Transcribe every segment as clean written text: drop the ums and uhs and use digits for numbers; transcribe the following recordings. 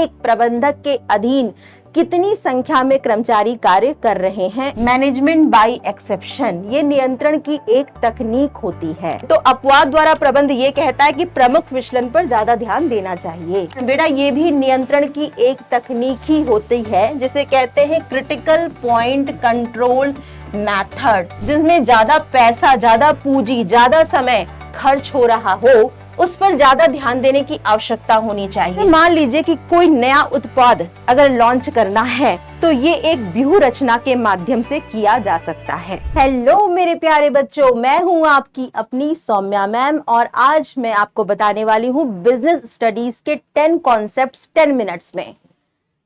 एक प्रबंधक के अधीन कितनी संख्या में कर्मचारी कार्य कर रहे हैं। मैनेजमेंट बाय एक्सेप्शन ये नियंत्रण की एक तकनीक होती है। तो अपवाद द्वारा प्रबंध ये कहता है कि प्रमुख विचलन पर ज्यादा ध्यान देना चाहिए। बेटा ये भी नियंत्रण की एक तकनीक ही होती है जिसे कहते हैं क्रिटिकल पॉइंट कंट्रोल मेथड, जिसमें ज्यादा पैसा, ज्यादा पूंजी, ज्यादा समय खर्च हो रहा हो उस पर ज्यादा ध्यान देने की आवश्यकता होनी चाहिए। मान लीजिए कि कोई नया उत्पाद अगर लॉन्च करना है तो ये एक व्यूह रचना के माध्यम से किया जा सकता है। हेलो मेरे प्यारे बच्चों, मैं हूँ आपकी अपनी सौम्या मैम और आज मैं आपको बताने वाली हूँ बिजनेस स्टडीज के 10 कॉन्सेप्ट्स 10 मिनट्स में।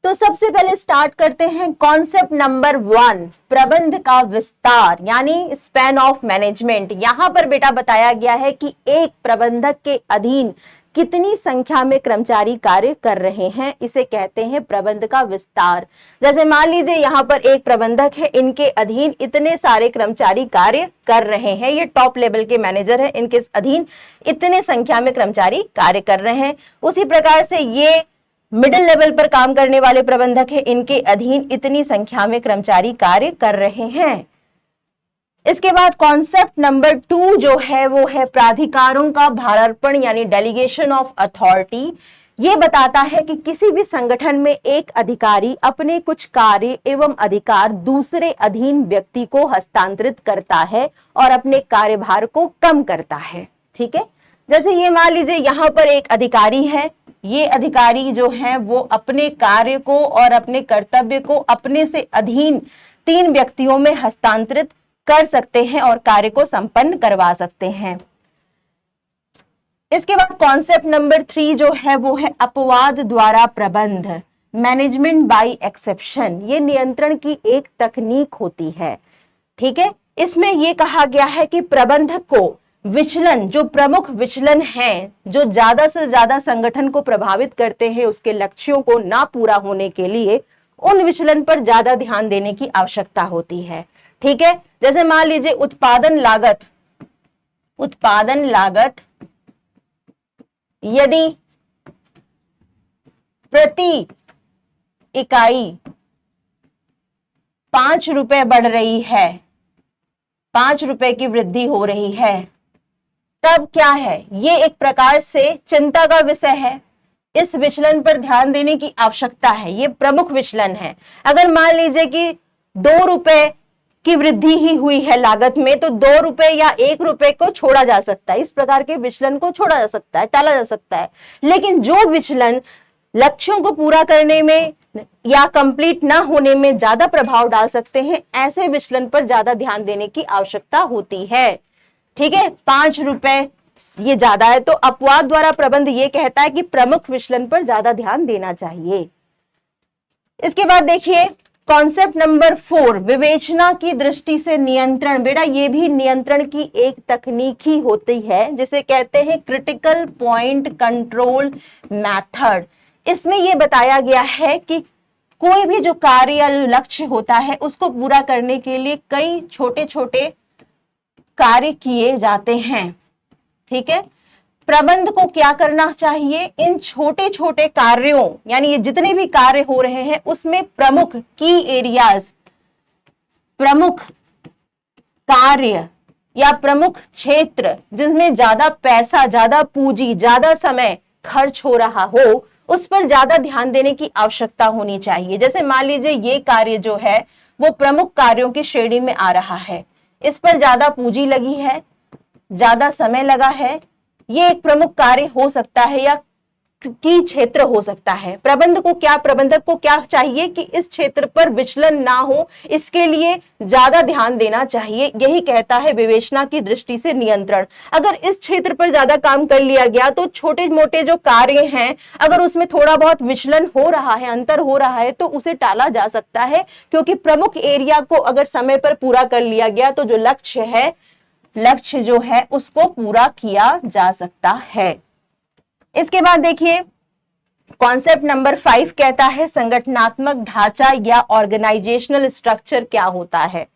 तो सबसे पहले स्टार्ट करते हैं कॉन्सेप्ट नंबर 1, प्रबंध का विस्तार यानी स्पैन ऑफ मैनेजमेंट। यहाँ पर बेटा बताया गया है कि एक प्रबंधक के अधीन कितनी संख्या में कर्मचारी कार्य कर रहे हैं, इसे कहते हैं प्रबंध का विस्तार। जैसे मान लीजिए यहाँ पर एक प्रबंधक है, इनके अधीन इतने सारे कर्मचारी कार्य कर रहे हैं, ये टॉप लेवल के मैनेजर हैं, इनके अधीन इतने संख्या में कर्मचारी कार्य कर रहे हैं। उसी प्रकार से ये मिडिल लेवल पर काम करने वाले प्रबंधक है, इनके अधीन इतनी संख्या में कर्मचारी कार्य कर रहे हैं। इसके बाद कॉन्सेप्ट नंबर 2 जो है वो है प्राधिकारों का भारार्पण यानी डेलीगेशन ऑफ अथॉरिटी। ये बताता है कि किसी भी संगठन में एक अधिकारी अपने कुछ कार्य एवं अधिकार दूसरे अधीन व्यक्ति को हस्तांतरित करता है और अपने कार्यभार को कम करता है। ठीक है, जैसे ये मान लीजिए यहाँ पर एक अधिकारी है, ये अधिकारी जो है वो अपने कार्य को और अपने कर्तव्य को अपने से अधीन 3 व्यक्तियों में हस्तांतरित कर सकते हैं और कार्य को संपन्न करवा सकते हैं। इसके बाद कॉन्सेप्ट नंबर 3 जो है वो है अपवाद द्वारा प्रबंध, मैनेजमेंट बाय एक्सेप्शन। ये नियंत्रण की एक तकनीक होती है। ठीक है, इसमें यह कहा गया है कि प्रबंधक को विचलन, जो प्रमुख विचलन हैं, जो ज्यादा से ज्यादा संगठन को प्रभावित करते हैं, उसके लक्ष्यों को ना पूरा होने के लिए उन विचलन पर ज्यादा ध्यान देने की आवश्यकता होती है। ठीक है, जैसे मान लीजिए उत्पादन लागत यदि प्रति इकाई 5 रुपए बढ़ रही है, 5 रुपए की वृद्धि हो रही है, तब क्या है, ये एक प्रकार से चिंता का विषय है। इस विचलन पर ध्यान देने की आवश्यकता है, ये प्रमुख विचलन है। अगर मान लीजिए कि 2 रुपए की वृद्धि ही हुई है लागत में, तो 2 रुपए या 1 रुपए को छोड़ा जा सकता है, इस प्रकार के विचलन को छोड़ा जा सकता है, टाला जा सकता है। लेकिन जो विचलन लक्ष्यों को पूरा करने में या कंप्लीट ना होने में ज्यादा प्रभाव डाल सकते हैं, ऐसे विचलन पर ज्यादा ध्यान देने की आवश्यकता होती है। ठीक है, 5 रुपए ये ज्यादा है, तो अपवाद द्वारा प्रबंध ये कहता है कि प्रमुख विचलन पर ज्यादा ध्यान देना चाहिए। इसके बाद देखिए कॉन्सेप्ट नंबर 4, विवेचना की दृष्टि से नियंत्रण। बेटा ये भी नियंत्रण की एक तकनीक ही होती है जिसे कहते हैं क्रिटिकल पॉइंट कंट्रोल मेथड। इसमें यह बताया गया है कि कोई भी जो कार्य या लक्ष्य होता है उसको पूरा करने के लिए कई छोटे छोटे कार्य किए जाते हैं। ठीक है, प्रबंध को क्या करना चाहिए, इन छोटे छोटे कार्यों यानी ये जितने भी कार्य हो रहे हैं उसमें प्रमुख की एरियाज, प्रमुख कार्य या प्रमुख क्षेत्र जिसमें ज्यादा पैसा, ज्यादा पूंजी, ज्यादा समय खर्च हो रहा हो, उस पर ज्यादा ध्यान देने की आवश्यकता होनी चाहिए। जैसे मान लीजिए ये कार्य जो है वो प्रमुख कार्यों की श्रेणी में आ रहा है, इस पर ज्यादा पूंजी लगी है, ज्यादा समय लगा है, ये एक प्रमुख कार्य हो सकता है या की क्षेत्र हो सकता है। प्रबंधक को क्या चाहिए कि इस क्षेत्र पर विचलन ना हो, इसके लिए ज्यादा ध्यान देना चाहिए। यही कहता है विवेचना की दृष्टि से नियंत्रण। अगर इस क्षेत्र पर ज्यादा काम कर लिया गया तो छोटे मोटे जो कार्य हैं अगर उसमें थोड़ा बहुत विचलन हो रहा है, अंतर हो रहा है, तो उसे टाला जा सकता है, क्योंकि प्रमुख एरिया को अगर समय पर पूरा कर लिया गया तो जो लक्ष्य जो है उसको पूरा किया जा सकता है। इसके बाद देखिए कॉन्सेप्ट नंबर 5 कहता है संगठनात्मक ढांचा या ऑर्गेनाइजेशनल स्ट्रक्चर क्या होता है।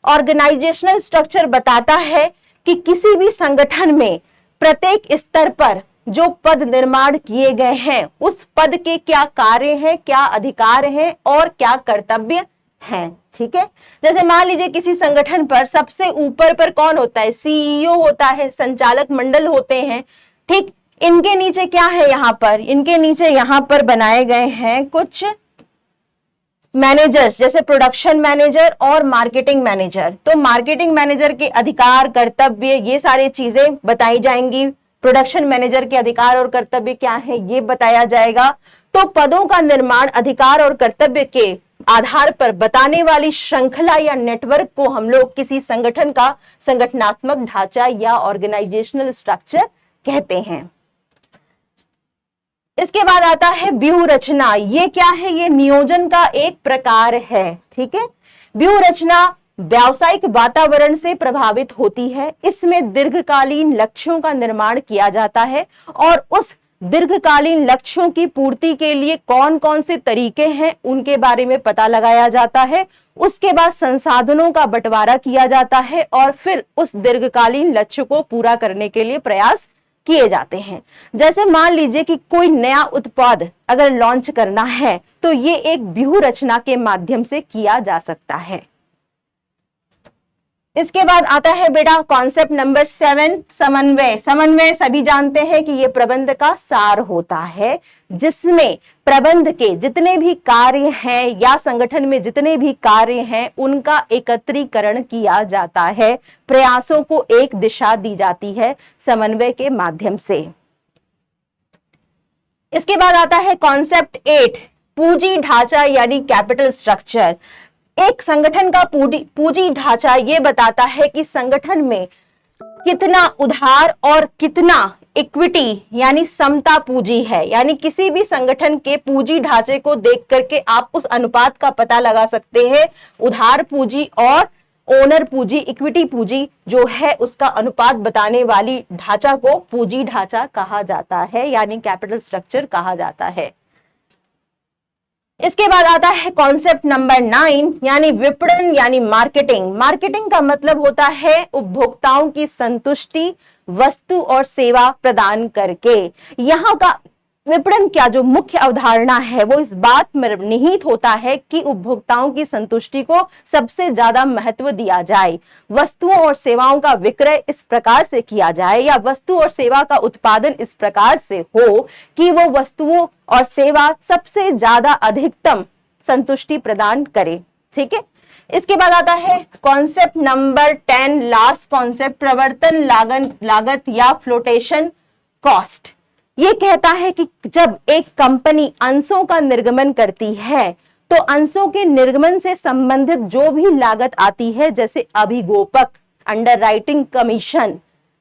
ऑर्गेनाइजेशनल स्ट्रक्चर बताता है कि किसी भी संगठन में प्रत्येक स्तर पर जो पद निर्माण किए गए हैं उस पद के क्या कार्य हैं, क्या अधिकार हैं और क्या कर्तव्य हैं। ठीक है, जैसे मान लीजिए किसी संगठन पर सबसे ऊपर पर कौन होता है, सीईओ होता है, संचालक मंडल होते हैं। ठीक, इनके नीचे क्या है, यहां पर इनके नीचे यहां पर बनाए गए हैं कुछ मैनेजर्स, जैसे प्रोडक्शन मैनेजर और मार्केटिंग मैनेजर। तो मार्केटिंग मैनेजर के अधिकार कर्तव्य ये सारी चीजें बताई जाएंगी, प्रोडक्शन मैनेजर के अधिकार और कर्तव्य क्या है ये बताया जाएगा। तो पदों का निर्माण अधिकार और कर्तव्य के आधार पर बताने वाली श्रृंखला या नेटवर्क को हम लोग किसी संगठन का संगठनात्मक ढांचा या ऑर्गेनाइजेशनल स्ट्रक्चर कहते हैं। इसके बाद आता है व्यूह रचना। ये क्या है, ये नियोजन का एक प्रकार है। ठीक है, व्यूह रचना व्यावसायिक वातावरण से प्रभावित होती है। इसमें दीर्घकालीन लक्ष्यों का निर्माण किया जाता है और उस दीर्घकालीन लक्ष्यों की पूर्ति के लिए कौन कौन से तरीके हैं उनके बारे में पता लगाया जाता है। उसके बाद संसाधनों का बंटवारा किया जाता है और फिर उस दीर्घकालीन लक्ष्य को पूरा करने के लिए प्रयास किए जाते हैं। जैसे मान लीजिए कि कोई नया उत्पाद अगर लॉन्च करना है तो ये एक व्यूह रचना के माध्यम से किया जा सकता है। इसके बाद आता है बेटा कॉन्सेप्ट नंबर 7, समन्वय। समन्वय सभी जानते हैं कि यह प्रबंध का सार होता है, जिसमें प्रबंध के जितने भी कार्य हैं या संगठन में जितने भी कार्य हैं उनका एकत्रीकरण किया जाता है, प्रयासों को एक दिशा दी जाती है समन्वय के माध्यम से। इसके बाद आता है कॉन्सेप्ट 8, पूंजी ढांचा यानी कैपिटल स्ट्रक्चर। एक संगठन का पूंजी ढांचा यह बताता है कि संगठन में कितना उधार और कितना इक्विटी यानी समता पूंजी है। यानी किसी भी संगठन के पूंजी ढांचे को देख करके आप उस अनुपात का पता लगा सकते हैं। उधार पूंजी और ओनर पूंजी, इक्विटी पूंजी जो है उसका अनुपात बताने वाली ढांचा को पूंजी ढांचा कहा जाता है यानी कैपिटल स्ट्रक्चर कहा जाता है। इसके बाद आता है कॉन्सेप्ट नंबर 9 यानी विपणन यानी मार्केटिंग। मार्केटिंग का मतलब होता है उपभोक्ताओं की संतुष्टि वस्तु और सेवा प्रदान करके। यहाँ का विपणन क्या जो मुख्य अवधारणा है वो इस बात में निहित होता है कि उपभोक्ताओं की संतुष्टि को सबसे ज्यादा महत्व दिया जाए, वस्तुओं और सेवाओं का विक्रय इस प्रकार से किया जाए या वस्तु और सेवा का उत्पादन इस प्रकार से हो कि वो वस्तुओं और सेवा सबसे ज्यादा अधिकतम संतुष्टि प्रदान करे। ठीक है, इसके बाद आता है कॉन्सेप्ट नंबर 10, लास्ट कॉन्सेप्ट, प्रवर्तन लागत या फ्लोटेशन कॉस्ट। ये कहता है कि जब एक कंपनी अंशों का निर्गमन करती है तो अंशों के निर्गमन से संबंधित जो भी लागत आती है, जैसे अभिगोपक, अंडरराइटिंग कमीशन,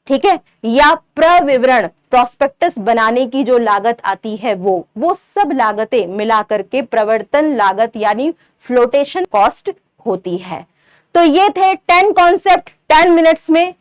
ठीक है, या प्रविवरण प्रोस्पेक्टस बनाने की जो लागत आती है वो सब लागतें मिलाकर के प्रवर्तन लागत यानी फ्लोटेशन कॉस्ट होती है। तो ये थे 10 कॉन्सेप्ट 10 मिनट्स में